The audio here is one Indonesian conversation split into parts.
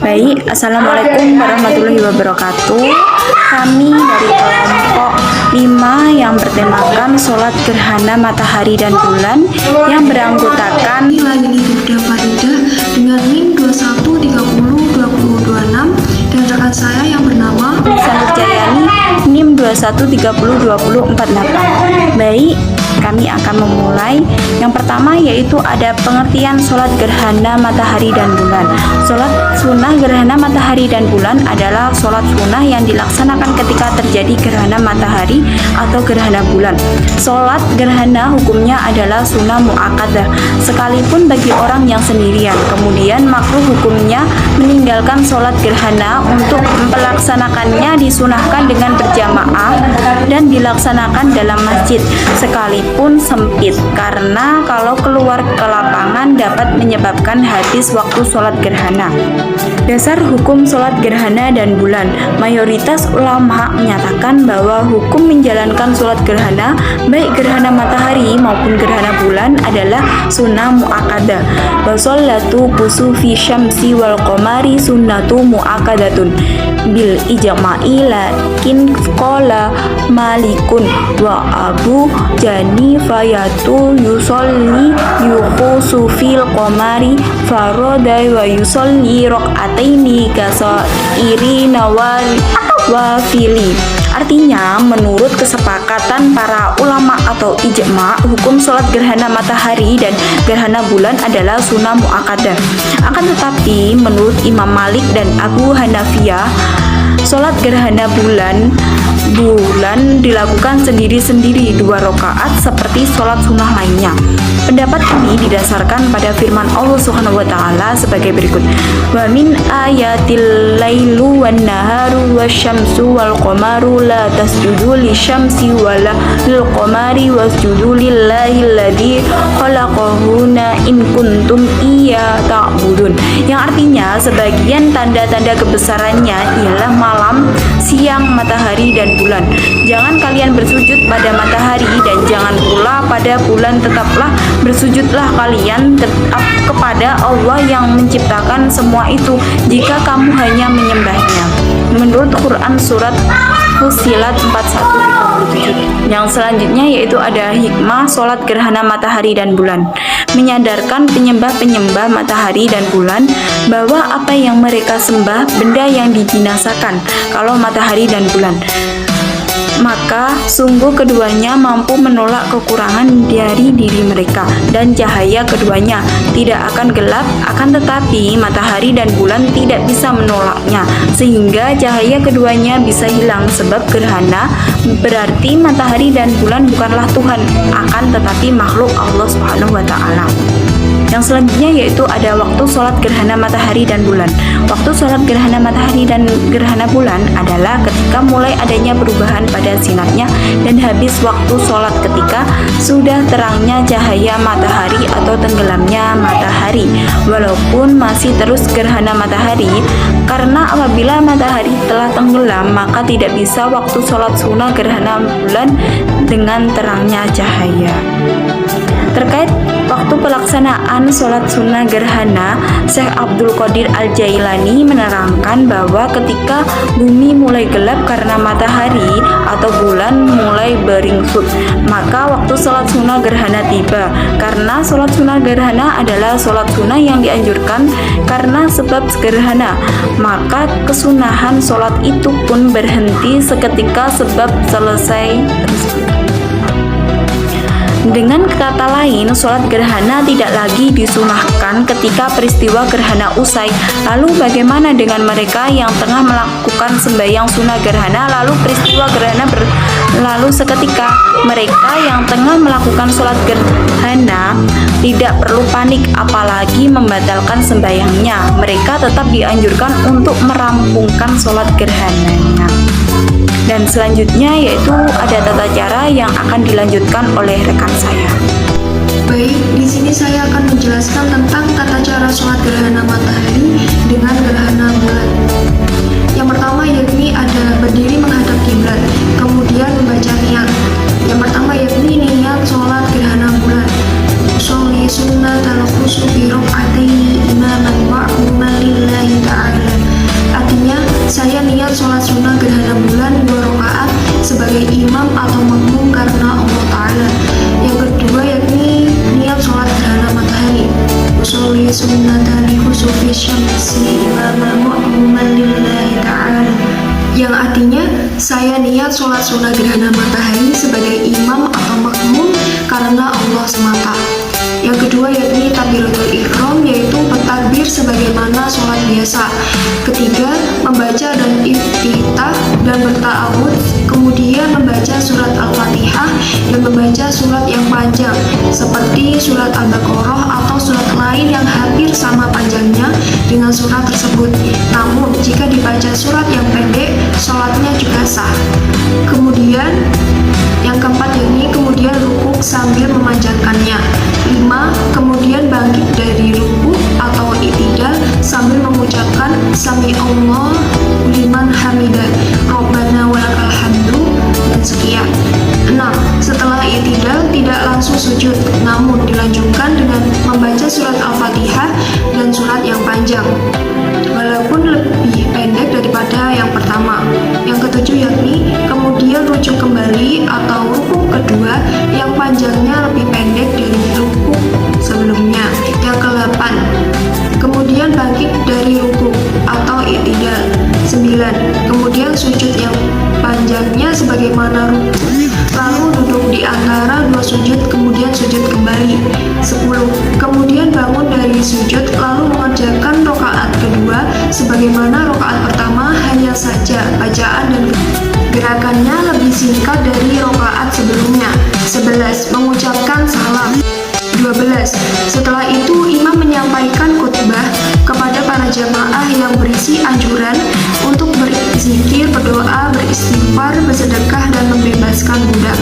Baik, Assalamualaikum warahmatullahi wabarakatuh. Kami dari kelompok 5 yang bertemakan sholat gerhana matahari dan bulan yang beranggotakan Lagi Huda Faridah dengan NIM 21302026 dan rekan saya yang bernama Sanur Jayani NIM 21302048. Baik, kami akan memulai. Yang pertama yaitu ada pengertian sholat gerhana matahari dan bulan. Sholat sunnah gerhana matahari dan bulan adalah sholat sunnah yang dilaksanakan ketika terjadi gerhana matahari atau gerhana bulan. Sholat gerhana hukumnya adalah sunnah mu'akkadah, sekalipun bagi orang yang sendirian. Kemudian makruh hukumnya meninggalkan sholat gerhana. Untuk melaksanakannya disunahkan dengan berjamaah dan dilaksanakan dalam masjid sekalipun sempit, karena kalau keluar ke lapangan dapat menyebabkan habis waktu sholat gerhana. Dasar hukum sholat gerhana dan bulan. Mayoritas ulama menyatakan bahwa hukum menjalankan sholat gerhana, baik gerhana matahari maupun gerhana bulan, adalah sunnah mu'akkadah. Washolatu kusufi syamsi wal qamari sunnatu mu'akkadatun bil ijma'i, lakin qala malikun wa abu jani fayatu yusolli yukusu fil qamari faroda wa yusolli rok'ataini kasairi nawafili. Artinya, menurut kesepakatan para ulama atau ijma, hukum sholat gerhana matahari dan gerhana bulan adalah sunnah mu'akkadah. Akan tetapi, menurut Imam Malik dan Abu Hanafiyah, sholat gerhana bulan dilakukan sendiri-sendiri 2 rakaat seperti sholat sunnah lainnya. Pendapat ini didasarkan pada firman Allah Subhanahu wa taala sebagai berikut. Wa min ayatil lailu wan naharu wasyamsu wal qamaru la tasjudu lisyamsi wala lil qamari wasjudu lillahi alladzi khalaqahuna in kuntum iya ta'budun. Yang artinya sebagian tanda-tanda kebesarannya ialah malam, siang, matahari dan bulan. Jangan kalian bersujud pada matahari dan jangan pula pada bulan, tetaplah bersujudlah kalian kepada Allah yang menciptakan semua itu jika kamu hanya menyembahnya. Menurut Quran surat Fussilat 41-37. Yang selanjutnya yaitu ada hikmah sholat gerhana matahari dan bulan. Menyadarkan penyembah-penyembah matahari dan bulan bahwa apa yang mereka sembah benda yang dibinasakan kalau matahari dan bulan. Maka sungguh keduanya mampu menolak kekurangan dari diri mereka, dan cahaya keduanya tidak akan gelap, akan tetapi matahari dan bulan tidak bisa menolaknya, sehingga cahaya keduanya bisa hilang. Sebab gerhana berarti matahari dan bulan bukanlah Tuhan, akan tetapi makhluk Allah Subhanahu wa taala. Yang selanjutnya yaitu ada waktu sholat gerhana matahari dan bulan. Waktu sholat gerhana matahari dan gerhana bulan adalah ketika mulai adanya perubahan pada sinarnya dan habis waktu sholat ketika sudah terangnya cahaya matahari atau tenggelamnya matahari, walaupun masih terus gerhana matahari, karena apabila matahari telah tenggelam maka tidak bisa waktu sholat sunnah gerhana bulan dengan terangnya cahaya. Terkait waktu pelaksanaan sholat sunnah gerhana, Syekh Abdul Qadir Al-Jailani menerangkan bahwa ketika bumi mulai gelap karena matahari atau bulan mulai beringsut, maka waktu sholat sunnah gerhana tiba. Karena sholat sunnah gerhana adalah sholat sunnah yang dianjurkan karena sebab gerhana, maka kesunahan sholat itu pun berhenti seketika sebab selesai tersebut. Dengan kata lain, sholat gerhana tidak lagi disunahkan ketika peristiwa gerhana usai. Lalu bagaimana dengan mereka yang tengah melakukan sembahyang sunnah gerhana lalu peristiwa gerhana berlalu seketika? Mereka yang tengah melakukan sholat gerhana tidak perlu panik apalagi membatalkan sembahyangnya. Mereka tetap dianjurkan untuk merampungkan sholat gerhananya. Dan selanjutnya yaitu ada tata cara yang akan dilanjutkan oleh rekan saya. Baik, di sini saya akan menjelaskan tentang tata cara sholat gerhana matahari dengan gerhana bulan. Yang pertama yakni ada berdiri menghadap kiblat, kemudian membaca niat. Yang pertama yakni niat sholat gerhana bulan. Sholli sunnat al-khusufi rok'ataini imaman wa'umma lillahi ta'ala. sunnah gerhana bulan 2 rakaat sebagai imam atau makmum karena Allah Ta'ala. Yang kedua yakni niat sholat gerhana matahari. Usolli sunnatan li khusufi syamsi imaman mu'muman lillahi ta'ala, yang artinya saya niat sholat sunnah gerhana matahari sebagai imam atau makmum karena Allah semata. Yang kedua yakni takbiratul ihram, yaitu bertakbir sebagaimana sholat biasa. Ketiga, membaca dan iftitah dan berta'awud, kemudian membaca surat Al-Fatihah dan membaca surat yang panjang seperti surat Al-Baqarah atau surat lain yang hampir sama panjangnya dengan surat tersebut. Namun jika dibaca surat yang pendek, sholatnya juga sah. Kemudian yang keempat yakni kemudian rukuk sambil memanjangkannya. 5. Kemudian bangkit dari rukuk atau i'tidal sambil mengucapkan Sami Allah liman hamidah, Rabbana walakal hamdu, dan sekian. 6. Setelah i'tidal tidak langsung sujud, namun dilanjutkan dengan membaca surat Al-Fatihah dan surat yang panjang, walaupun lebih pendek daripada yang pertama. Yang ketujuh yakni kemudian rujuk kembali atau rukuk kedua yang panjangnya lebih pendek dari rukuk sebelumnya. Yang ke-8, kemudian bangkit dari rukuk atau i'tidal. 9. Kemudian sujud yang panjangnya sebagaimana rukuk, lalu duduk di antara dua sujud, kemudian sujud kembali. 10. Kemudian bangun dari sujud lalu mengerjakan rakaat kedua sebagaimana rakaat pertama, hanya saja bacaan dan gerakannya lebih singkat dari rakaat sebelumnya. 11. Mengucapkan salam. 12. Setelah itu imam menyampaikan khutbah kepada para jamaah yang berisi anjuran untuk berzikir, berdoa, beristighfar, bersedekah, dan membebaskan budak.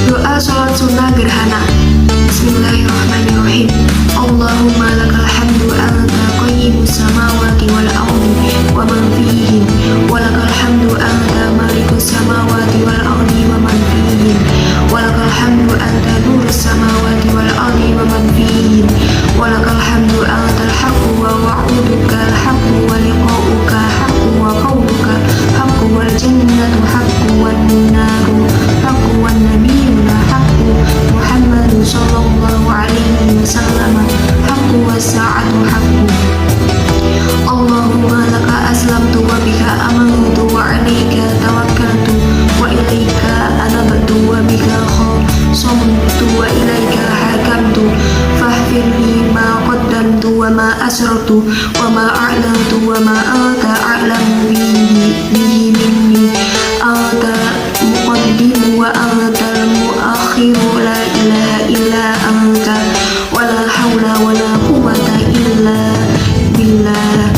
Doa sholat sunnah gerhana. Bismillahirrahmanirrahim. Allahumma lakal hamdu anta qayyibus samawati wal ardi wa man fihin, wa lakal hamdu anta malikus samawati wal ardi wa man fihin, wa lakal hamdu anta nurus samawati wal ardi wa man fihin, wa lakal hamdu anta al-haqqu wa wa'uduka al-haqqu wa liqa'uka haqqu wa qawluka haqqu wal jannatu haqqu wan naru haqqu wan nabiyyuna haqqu Muhammadu sallallahu alaihi wasallam haqqu was sa'atu haqqu. Allahumma laka aslamtu wa bika amantu wa alaika tawakkaltu wa ilaika anabtu wa bika khasamtu wa ilaika hakamtu fahfirli ma qaddamtu wa ma asrartu wa ma a'lantu wa ma anta a'lamu bihi minni anta muqaddimu wa anta al-mu'akhiru la ilaha illa anta wa la hawla wa la quwwata illa billah.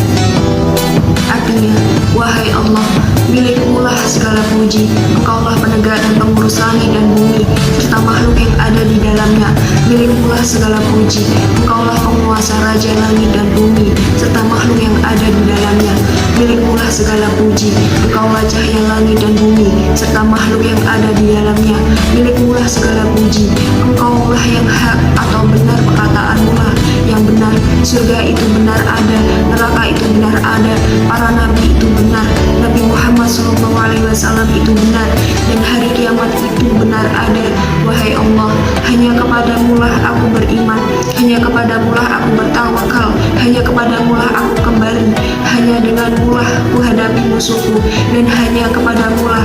Artinya, wahai Allah, milikmu-lah segala puji, Engkaulah penegak dan pengurus langit dan bumi serta makhluk yang ada di dalamnya. Milikmu-lah segala puji, Engkaulah penguasa raja langit dan bumi serta makhluk yang ada di dalamnya. Milikmu-lah segala puji, Engkaulah cahaya langit dan bumi serta makhluk yang ada di dalamnya. Milikmu-lah segala puji, Engkaulah yang hak atau benar, perkataanmu-lah yang benar. Surga itu benar ada, neraka itu benar ada, para nabi itu benar, Nabi Muhammad SAW itu benar, dan hari kiamat itu benar ada. Wahai Allah, hanya kepadamu-lah aku beriman, hanya kepadamu-lah aku bertawakal, hanya kepadamu-lah aku kembali, hanya denganmu-lah aku hadapi musuhku, dan hanya kepadamu-lah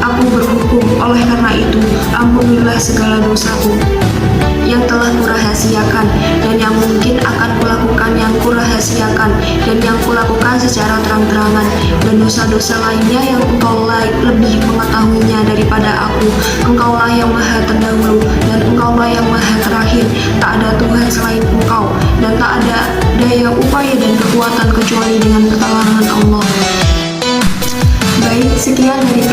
aku berhukum. Oleh karena itu, ampunilah segala dosaku yang telah kurahasiakan dan yang mungkin akan kulakukan yang kurahasiakan dan yang kulakukan secara terang-terangan, dan dosa-dosa lainnya yang Engkau lebih mengetahuinya daripada aku. Engkaulah yang maha terdahulu dan Engkaulah yang maha terakhir. Tak ada Tuhan selain Engkau dan tak ada daya upaya dan kekuatan kecuali dengan pertolongan Allah. Baik, sekian dari